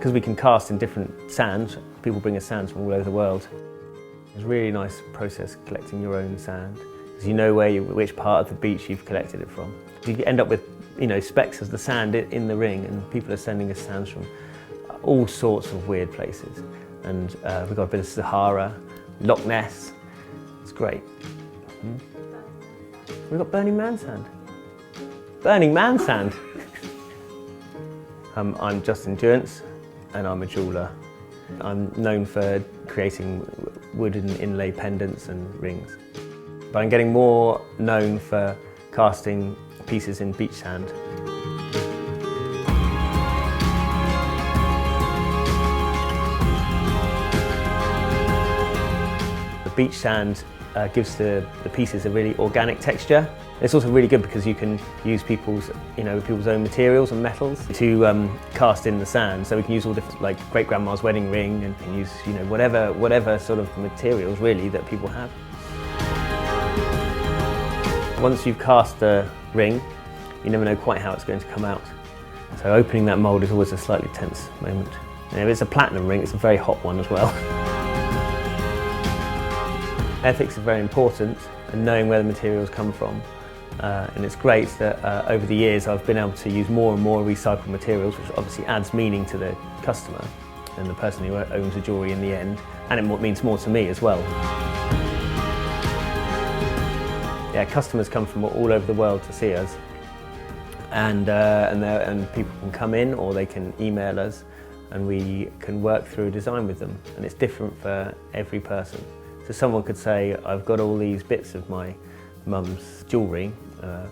because we can cast in different sands, people bring us sands from all over the world. It's a really nice process collecting your own sand, because you know which part of the beach you've collected it from. You end up with specks of the sand in the ring, and people are sending us sands from all sorts of weird places. And we've got a bit of Sahara, Loch Ness. It's great. We've got Burning Man sand. Burning Man sand! I'm Justin Duance, and I'm a jeweller. I'm known for creating wooden inlay pendants and rings. But I'm getting more known for casting pieces in beach sand. The beach sand gives the pieces a really organic texture. It's also really good because you can use people's own materials and metals to cast in the sand. So we can use all different, like great grandma's wedding ring, and can use whatever sort of materials really that people have. Once you've cast the ring, you never know quite how it's going to come out. So opening that mould is always a slightly tense moment. And if it's a platinum ring, it's a very hot one as well. Ethics is very important, and knowing where the materials come from. And it's great that over the years I've been able to use more and more recycled materials, which obviously adds meaning to the customer and the person who owns the jewellery in the end, and it means more to me as well. Yeah, customers come from all over the world to see us, and people can come in or they can email us, and we can work through design with them, and it's different for every person. So someone could say, I've got all these bits of my mum's jewellery,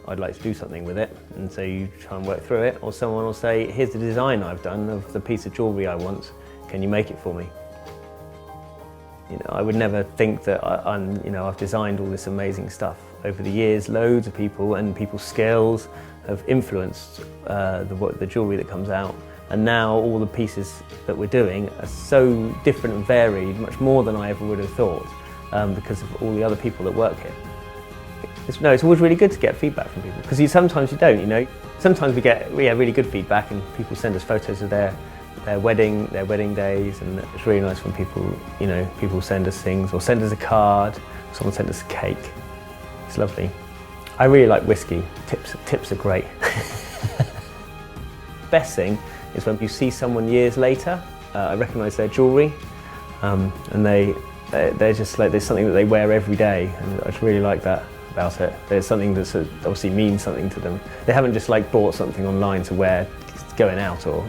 I'd like to do something with it, and so you try and work through it. Or someone will say, here's the design I've done of the piece of jewellery I want, can you make it for me? I would never think that I've designed all this amazing stuff. Over the years, loads of people and people's skills have influenced the jewellery that comes out. And now all the pieces that we're doing are so different and varied, much more than I ever would have thought, because of all the other people that work here. It's always really good to get feedback from people, because sometimes you don't, Sometimes we get really good feedback, and people send us photos of their wedding days, and it's really nice when people send us things, or send us a card, someone sent us a cake. It's lovely. I really like whiskey. Tips are great. Best thing is when you see someone years later, I recognise their jewellery, and they're just like, there's something that they wear every day, and I just really like that about it. There's something that obviously means something to them. They haven't just bought something online to wear going out, or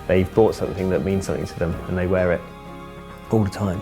they've bought something that means something to them and they wear it all the time.